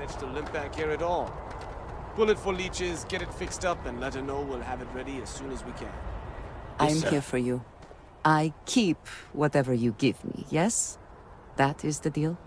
managed to limp back here at all. Pull it for leeches, get it fixed up, and let her know we'll have it ready as soon as we can. I'm here for you. I keep whatever you give me, yes? That is the deal?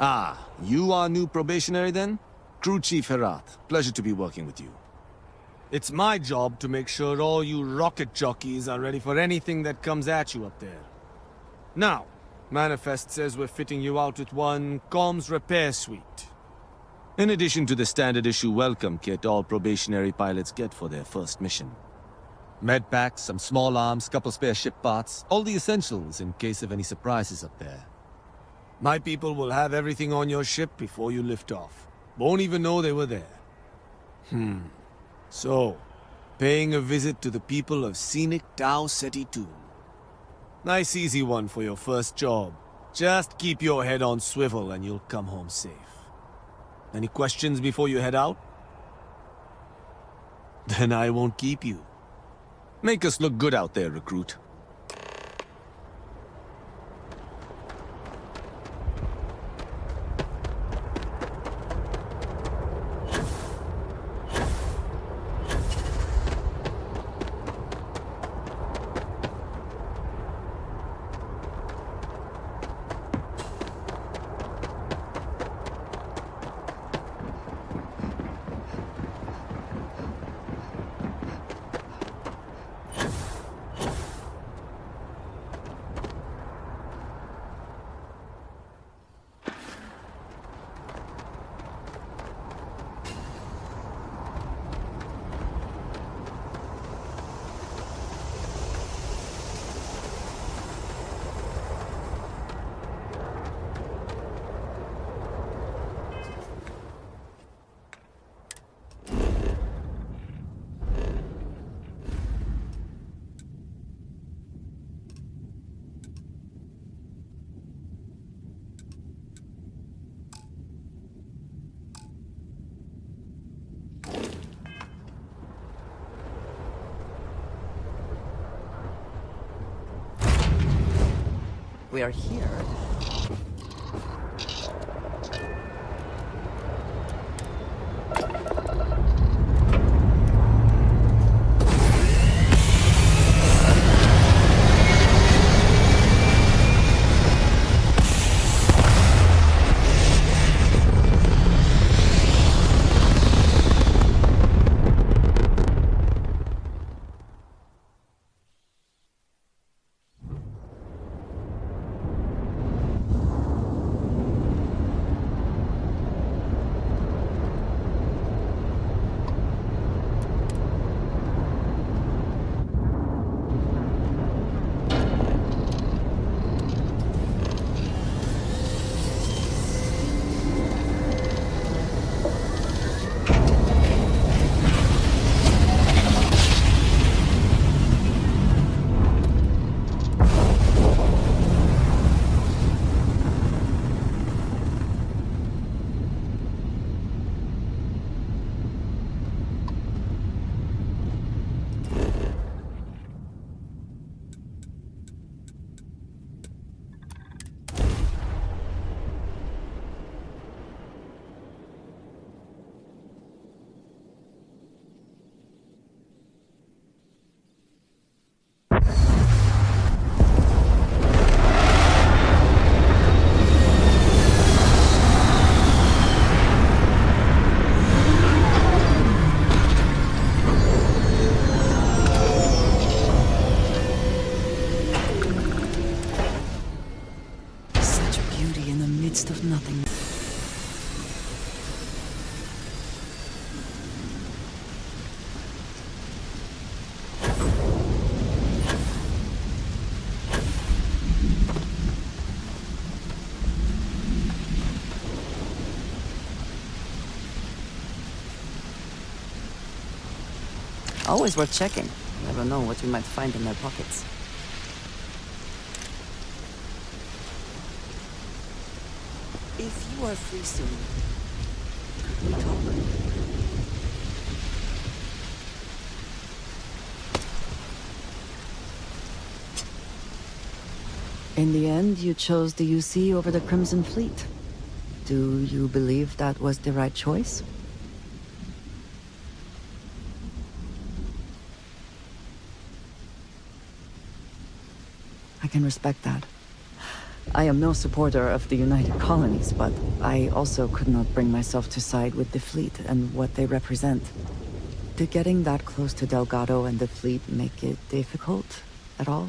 Ah, you are new probationary then? Crew Chief Herat, pleasure to be working with you. It's my job to make sure all you rocket jockeys are ready for anything that comes at you up there. Now, Manifest says we're fitting you out with one comms repair suite. In addition to the standard issue welcome kit all probationary pilots get for their first mission. Med packs, some small arms, couple spare ship parts, all the essentials in case of any surprises up there. My people will have everything on your ship before you lift off. Won't even know they were there. So, paying a visit to the people of scenic Tau Ceti II. Nice easy one for your first job. Just keep your head on swivel and you'll come home safe. Any questions before you head out? Then I won't keep you. Make us look good out there, recruit. We are here. Of nothing. Always worth checking. Never know what you might find in their pockets. If you are free soon, could we talk? In the end, you chose the UC over the Crimson Fleet. Do you believe that was the right choice? I can respect that. I am no supporter of the United Colonies, but I also could not bring myself to side with the fleet and what they represent. Did getting that close to Delgado and the fleet make it difficult at all?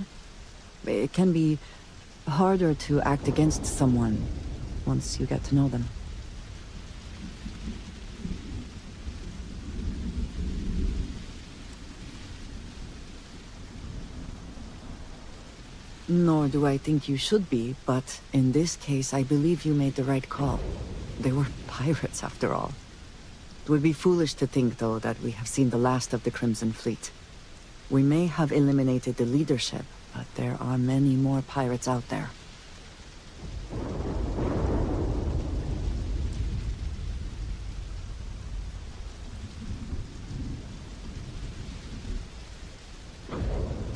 It can be harder to act against someone once you get to know them. Nor do I think you should be, but in this case, I believe you made the right call. They were pirates, after all. It would be foolish to think, though, that we have seen the last of the Crimson Fleet. We may have eliminated the leadership, but there are many more pirates out there.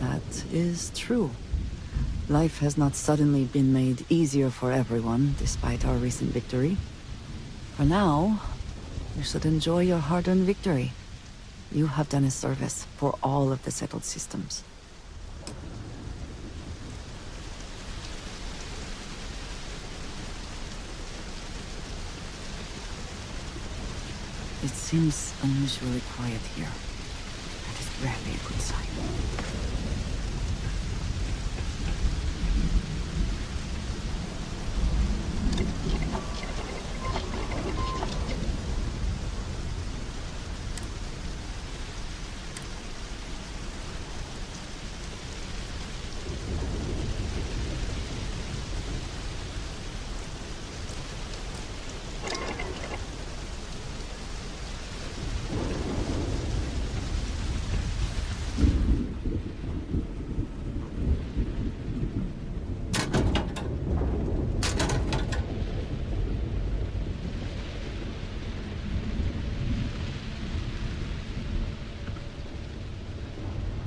That is true. Life has not suddenly been made easier for everyone, despite our recent victory. For now, you should enjoy your hard-earned victory. You have done a service for all of the settled systems. It seems unusually quiet here. That is rarely a good sign.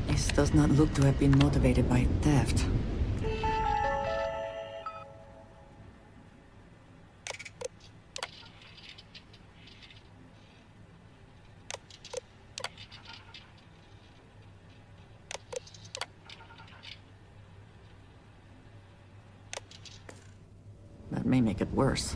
This does not look to have been motivated by theft. That may make it worse.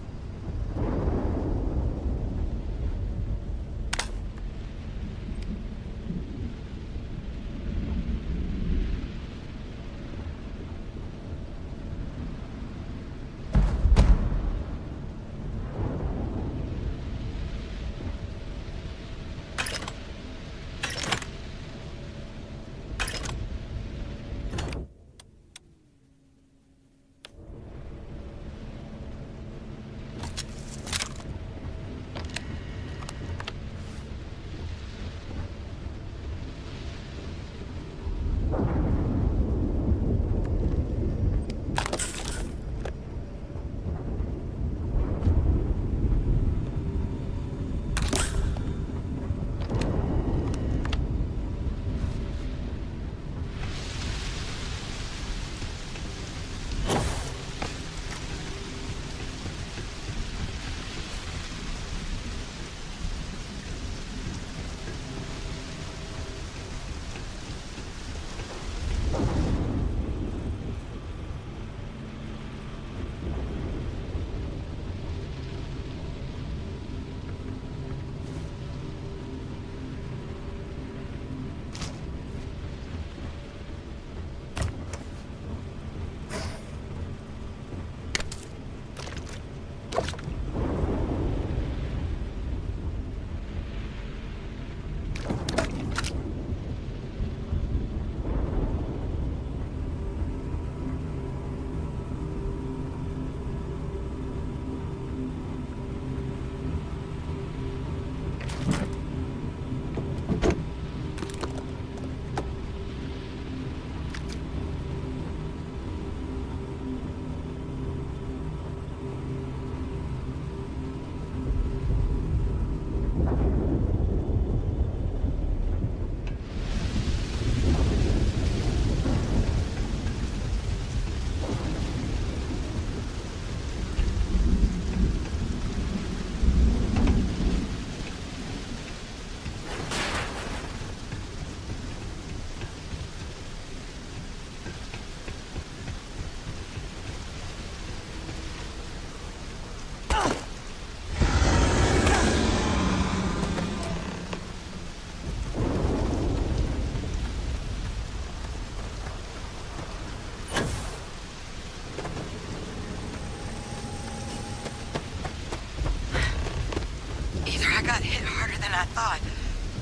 Either I got hit harder than I thought,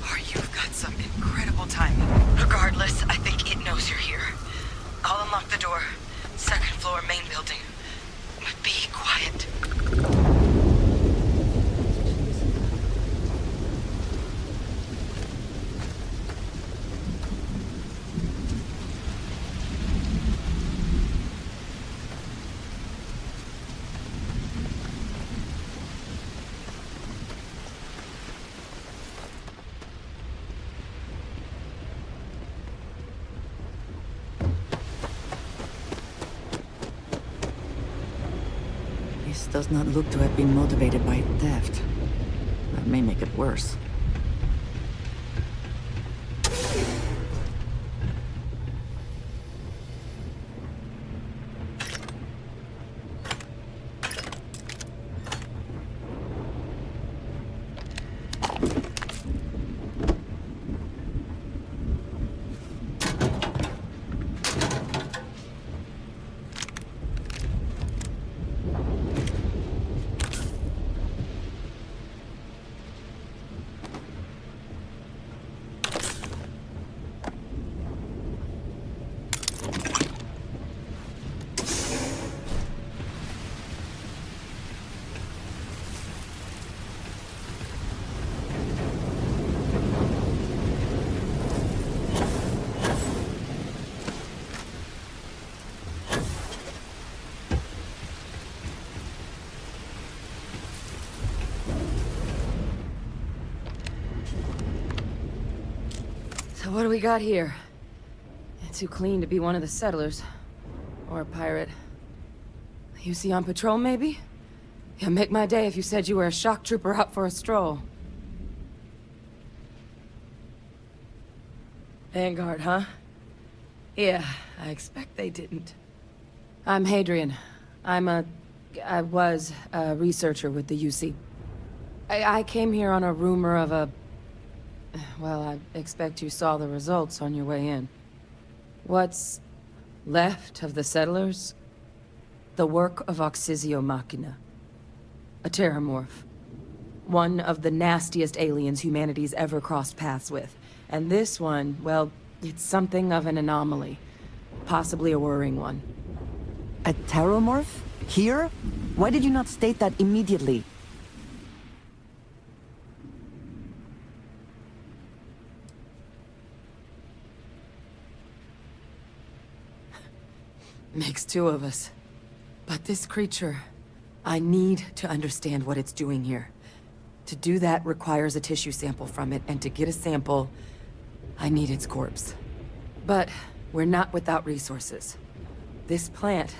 or you've got some incredible timing. Regardless, I think it knows you're here. I'll unlock the door. Second floor, main building. But be quiet. This does not look to have been motivated by theft. That may make it worse. So what do we got here? Too clean to be one of the settlers. Or a pirate. You see on patrol, maybe? Yeah, make my day if you said you were a shock trooper out for a stroll. Vanguard, huh? Yeah, I expect they didn't. I'm Hadrian. I was a researcher with the UC. I came here on a rumor of a... Well, I expect you saw the results on your way in. What's left of the settlers? The work of Oxysio Machina. A terramorph. One of the nastiest aliens humanity's ever crossed paths with. And this one, well, it's something of an anomaly. Possibly a worrying one. A terramorph? Here? Why did you not state that immediately? Makes two of us. But this creature, I need to understand what it's doing here. To do that requires a tissue sample from it, and to get a sample, I need its corpse. But we're not without resources. This plant,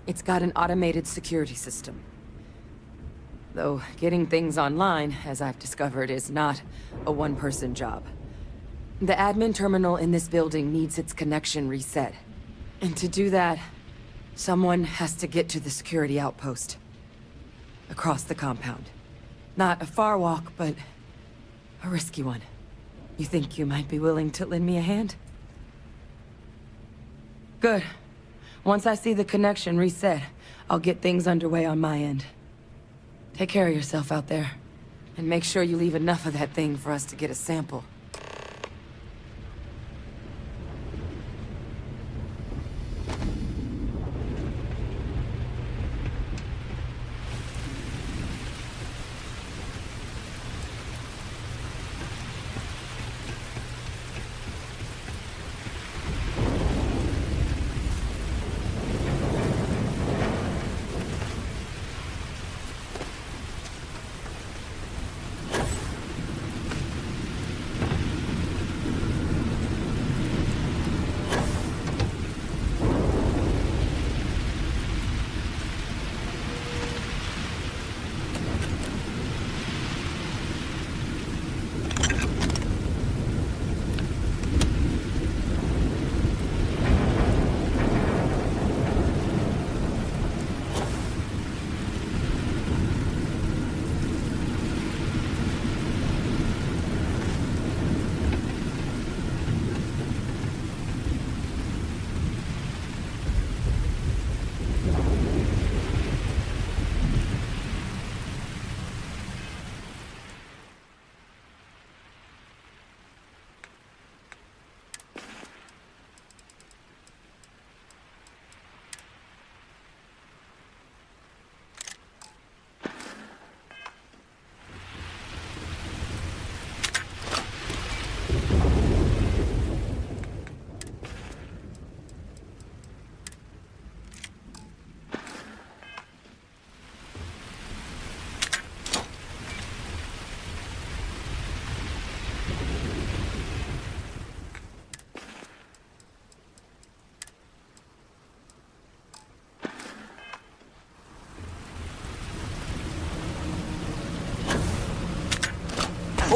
it's got an automated security system. Though getting things online, as I've discovered, is not a one-person job. The admin terminal in this building needs its connection reset. And to do that, someone has to get to the security outpost. Across the compound. Not a far walk, but a risky one. You think you might be willing to lend me a hand? Good. Once I see the connection reset, I'll get things underway on my end. Take care of yourself out there. And make sure you leave enough of that thing for us to get a sample.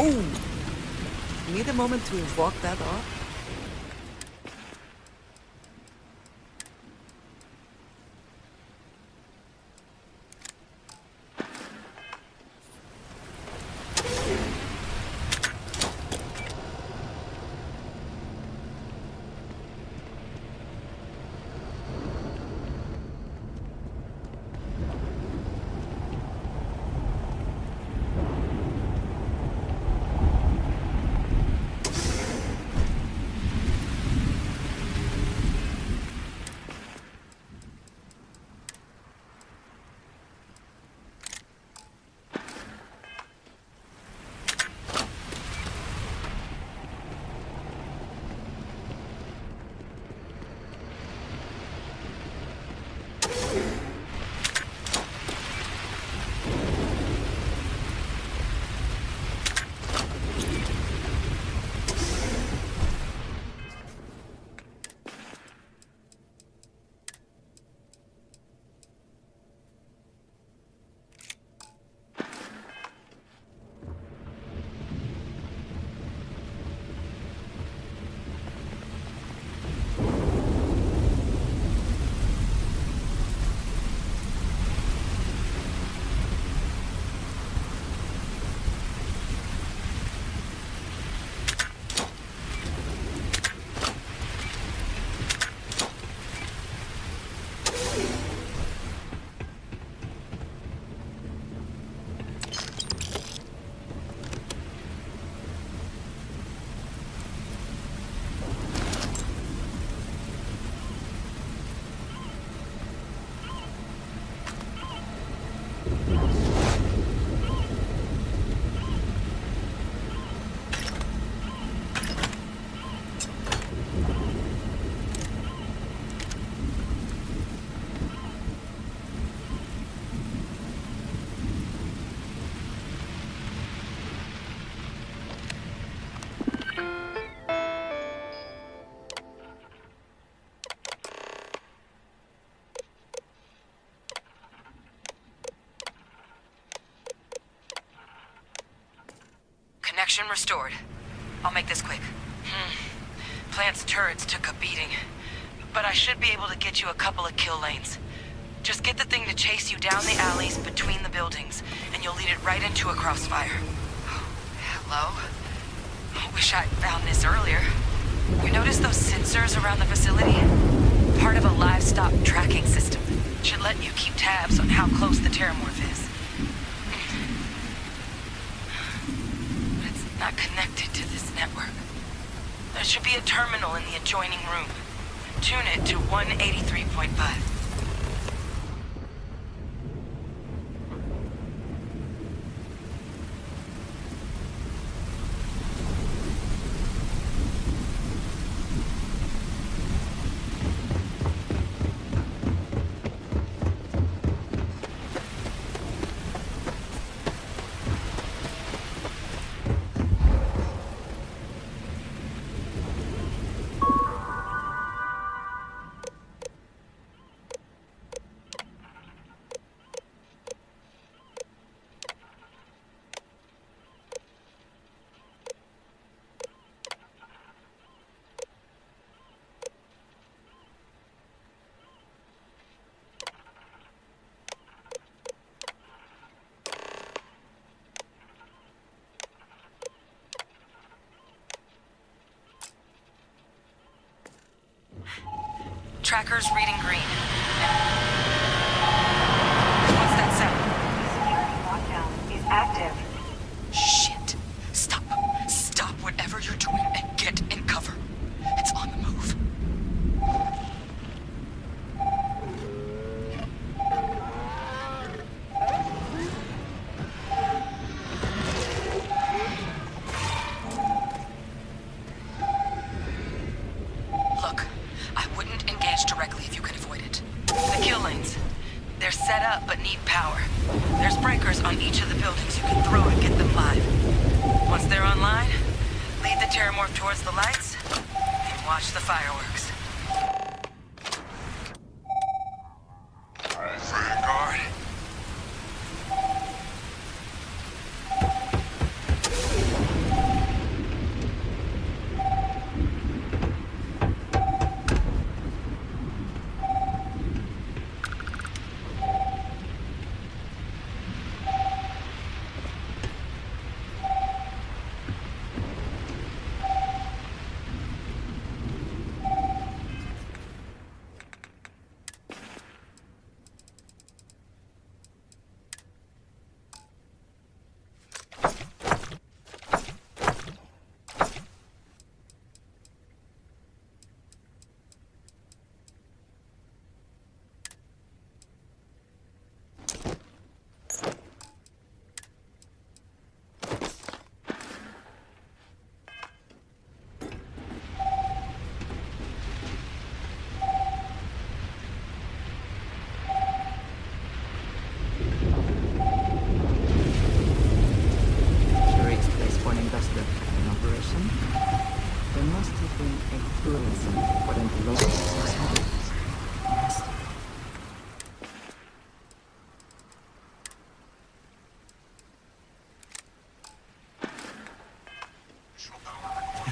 Oh! Need a moment to walk that off? Connection restored. I'll make this quick. Plant's turrets took a beating, but I should be able to get you a couple of kill lanes. Just get the thing to chase you down the alleys between the buildings, and you'll lead it right into a crossfire. Hello? I wish I'd found this earlier. You notice those sensors around the facility? Part of a livestock tracking system. Should let you keep tabs on how close the terramorph is. But it's not connected to this network. There should be a terminal in the adjoining room. Tune it to 183.5. Tracker's reading green. What's that sound? Security lockdown is active. Shit. Stop. Stop whatever you're doing and get in cover. It's on the move. Look, I wouldn't engage directly if you can avoid it. The kill lanes. They're set up but need power. There's breakers on each of the buildings you can throw to get them live. Once they're online, lead the terramorph towards the lights and watch the fireworks. Vanguard.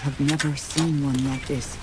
have never seen one like this.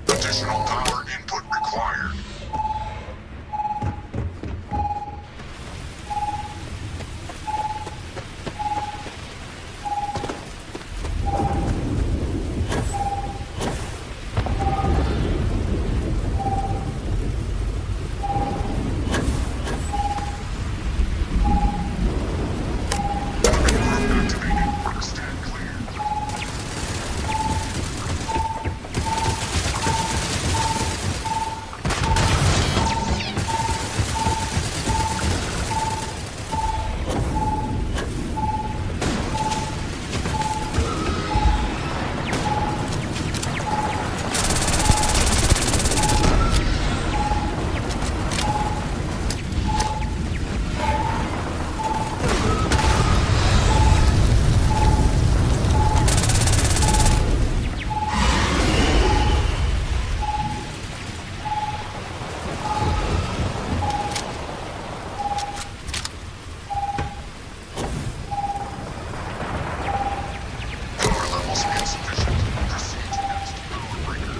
Additional power input required. Activating. Stand clear. Power levels insufficient. Proceed to next power breaker.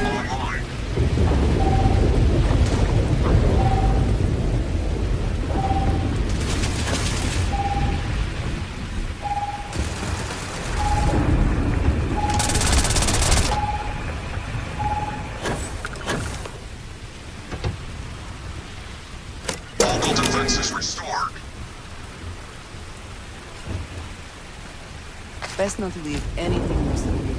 Online. Local defenses restored. Best not to leave anything useful behind.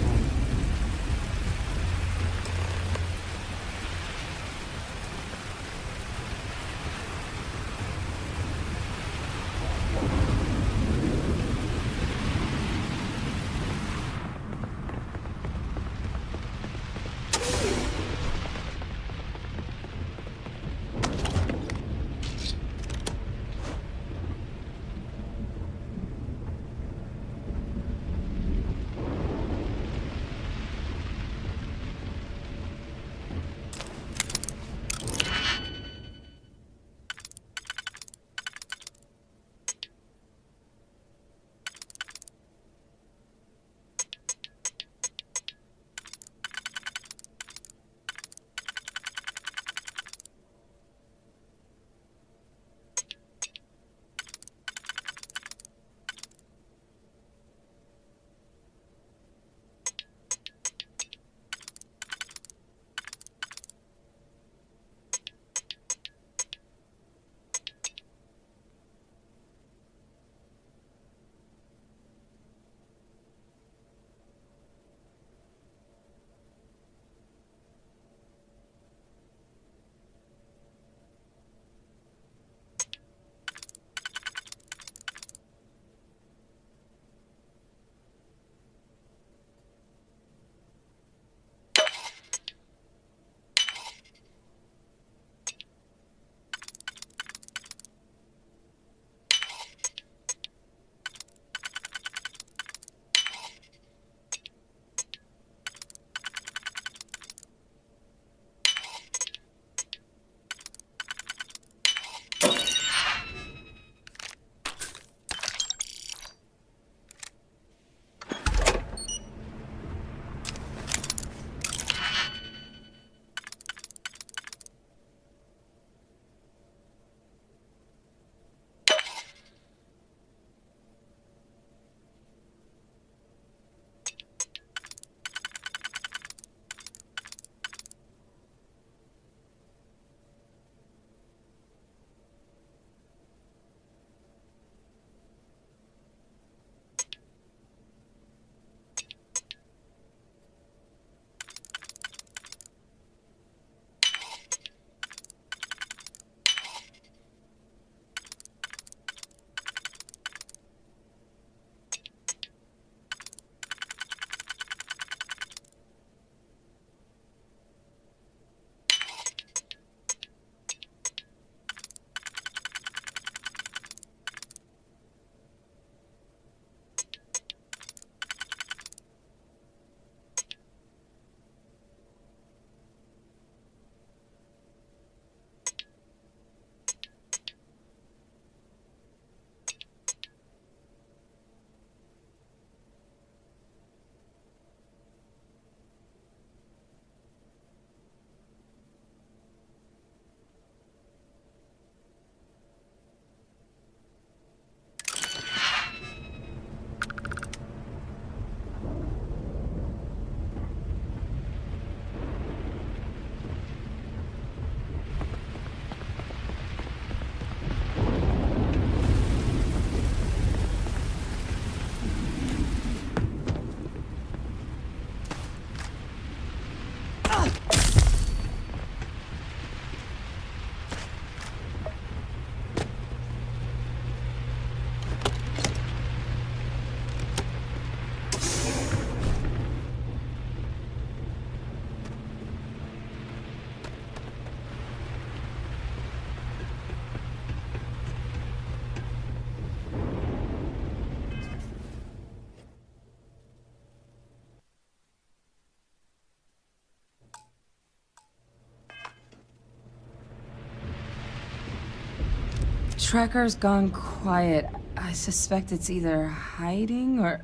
tracker's gone quiet. I suspect it's either hiding or...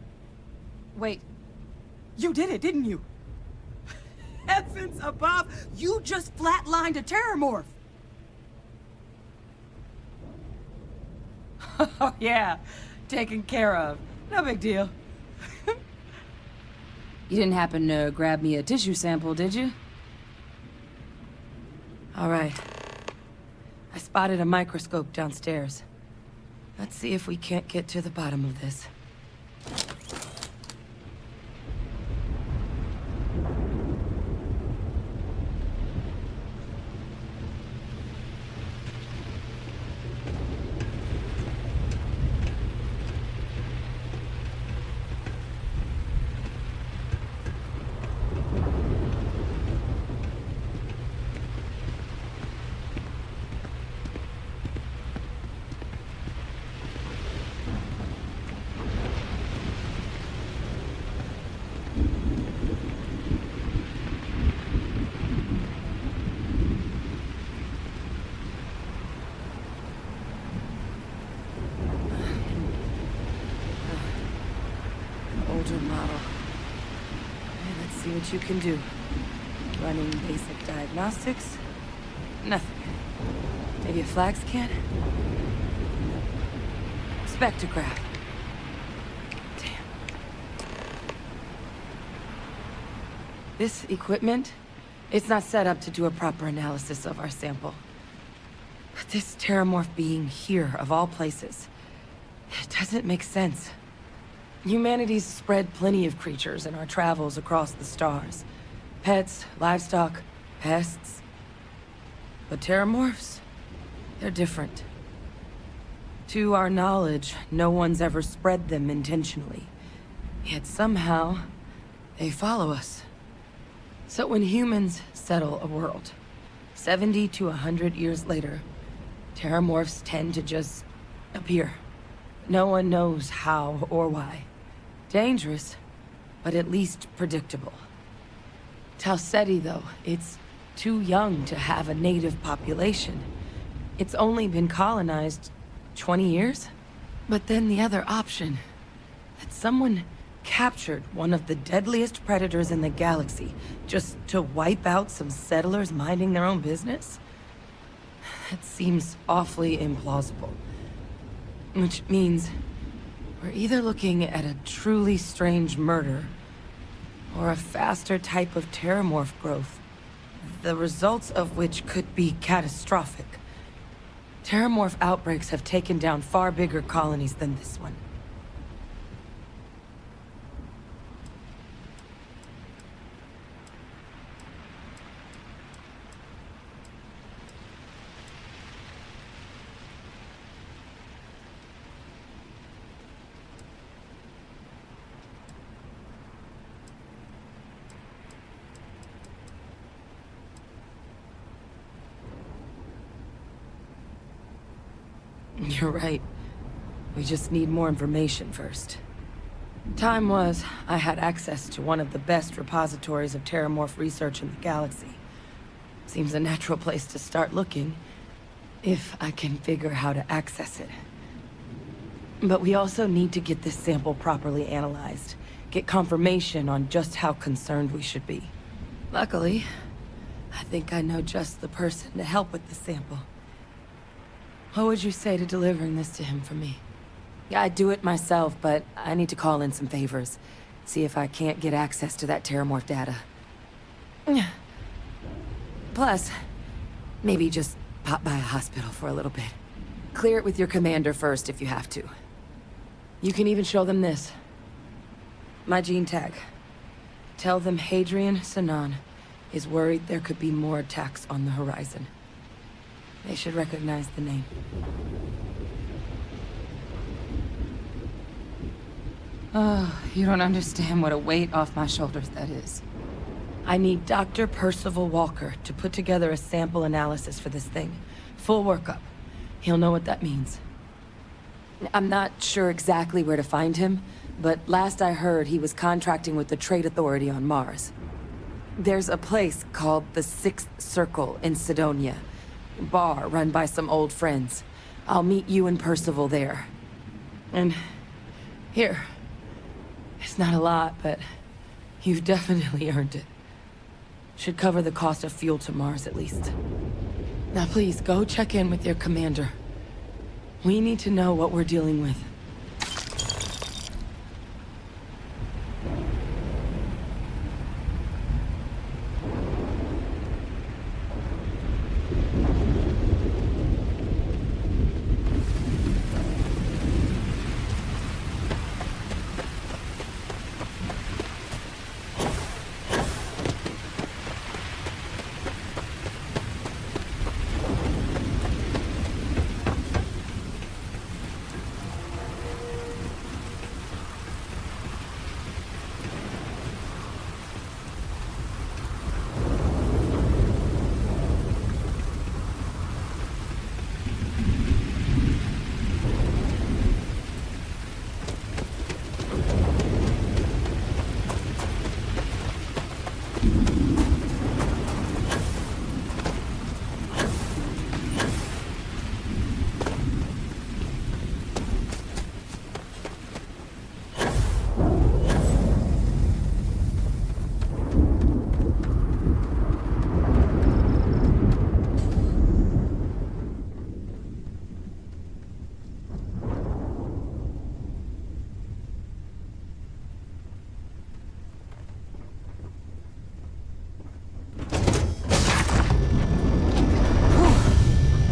Wait. You did it, didn't you? Heavens above! You just flatlined a terramorph! Oh, yeah. Taken care of. No big deal. You didn't happen to grab me a tissue sample, did you? All right. I spotted a microscope downstairs. Let's see if we can't get to the bottom of this. Older model. Okay, let's see what you can do. Running basic diagnostics? Nothing. Maybe a flag scan? Spectrograph. Damn. This equipment, it's not set up to do a proper analysis of our sample. But this terramorph being here, of all places, it doesn't make sense. Humanity's spread plenty of creatures in our travels across the stars. Pets, livestock, pests. But terramorphs, they're different. To our knowledge, no one's ever spread them intentionally. Yet somehow, they follow us. So when humans settle a world, 70 to 100 years later, terramorphs tend to just appear. No one knows how or why. Dangerous, but at least predictable. Tau Ceti, though, it's too young to have a native population. It's only been colonized 20 years? But then the other option, that someone captured one of the deadliest predators in the galaxy just to wipe out some settlers minding their own business? That seems awfully implausible. Which means we're either looking at a truly strange murder or a faster type of terramorph growth, the results of which could be catastrophic. Terramorph outbreaks have taken down far bigger colonies than this one. You're right. We just need more information first. Time was, I had access to one of the best repositories of terramorph research in the galaxy. Seems a natural place to start looking, if I can figure how to access it. But we also need to get this sample properly analyzed, get confirmation on just how concerned we should be. Luckily, I think I know just the person to help with the sample. What would you say to delivering this to him for me? Yeah, I'd do it myself, but I need to call in some favors. See if I can't get access to that terramorph data. Plus, maybe just pop by a hospital for a little bit. Clear it with your commander first if you have to. You can even show them this. My gene tag. Tell them Hadrian Sanan is worried there could be more attacks on the horizon. They should recognize the name. Oh, you don't understand what a weight off my shoulders that is. I need Dr. Percival Walker to put together a sample analysis for this thing. Full workup. He'll know what that means. I'm not sure exactly where to find him, but last I heard he was contracting with the Trade Authority on Mars. There's a place called the Sixth Circle in Sidonia. Bar run by some old friends. I'll meet you and Percival there. And here. It's not a lot, but you've definitely earned it. Should cover the cost of fuel to Mars at least. Now please, go check in with your commander. We need to know what we're dealing with.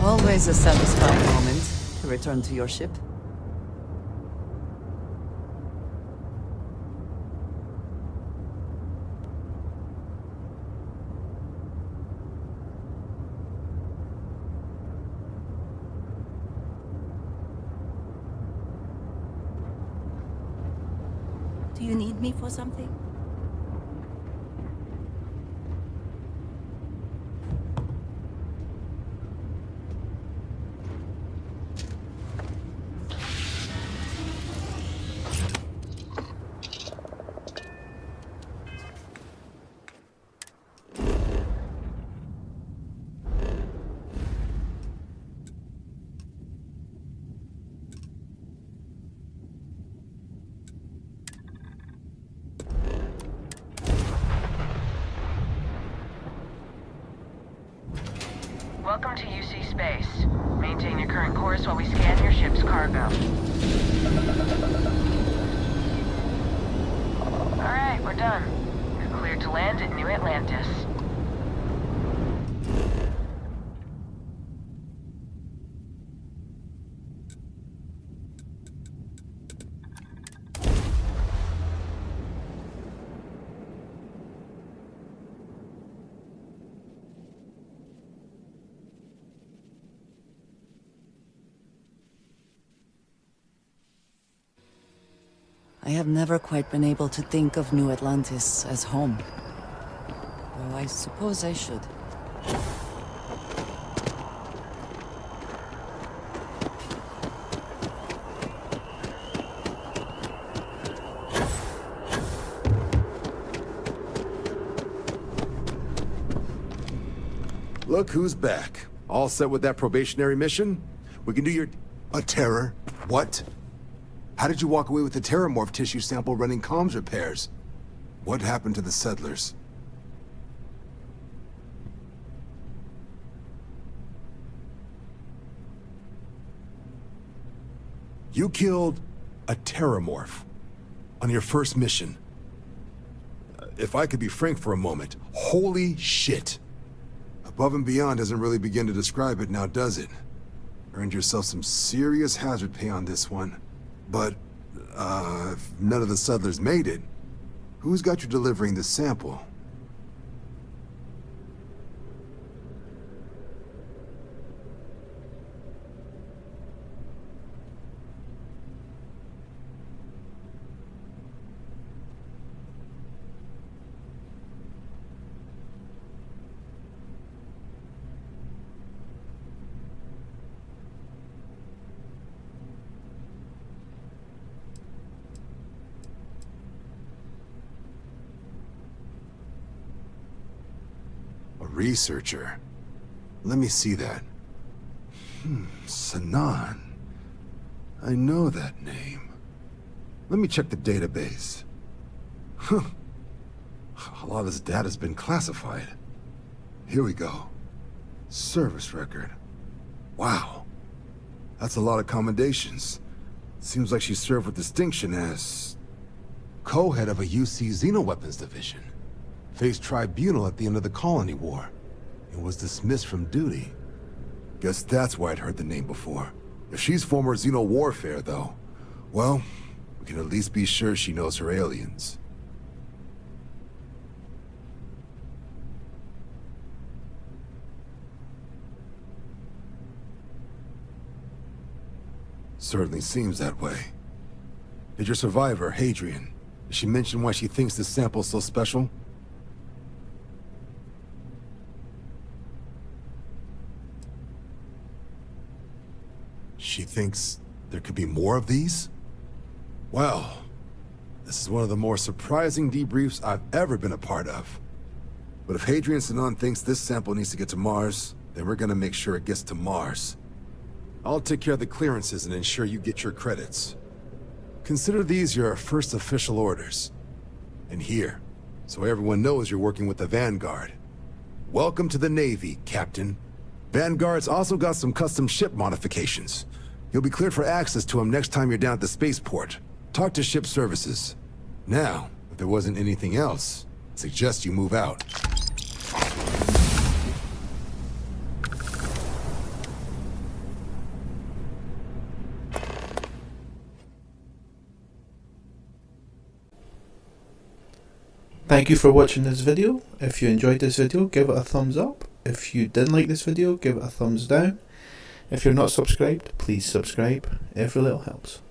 Always a satisfying moment to return to your ship. Do you need me for something? Welcome to UC Space. Maintain your current course while we scan your ship's cargo. Alright, we're done. We're cleared to land at New Atlantis. I have never quite been able to think of New Atlantis as home. Though I suppose I should. Look who's back. All set with that probationary mission? We can do your... A terror? What? How did you walk away with the terramorph tissue sample running comms repairs? What happened to the settlers? You killed a terramorph on your first mission. If I could be frank for a moment, holy shit. Above and beyond doesn't really begin to describe it now, does it? Earned yourself some serious hazard pay on this one. But, if none of the settlers made it, who's got you delivering the sample? A researcher. Let me see that. Sanan. I know that name. Let me check the database. Huh. A lot of this data's been classified. Here we go. Service record. Wow. That's a lot of commendations. Seems like she served with distinction as co-head of a UC Xenoweapons division. Faced tribunal at the end of the Colony War and was dismissed from duty. Guess that's why I'd heard the name before. If she's former Xeno warfare, though, well, we can at least be sure she knows her aliens. Certainly seems that way. Did your survivor, Hadrian, did she mention why she thinks this sample's so special? She thinks there could be more of these? Well, this is one of the more surprising debriefs I've ever been a part of. But if Hadrian Sanan thinks this sample needs to get to Mars, then we're gonna make sure it gets to Mars. I'll take care of the clearances and ensure you get your credits. Consider these your first official orders. And here, so everyone knows you're working with the Vanguard. Welcome to the Navy, Captain. Vanguard's also got some custom ship modifications. You'll be cleared for access to them next time you're down at the spaceport. Talk to ship services. Now, if there wasn't anything else, I suggest you move out. Thank you for watching this video. If you enjoyed this video, give it a thumbs up. If you didn't like this video, give it a thumbs down. If you're not subscribed, please subscribe. Every little helps.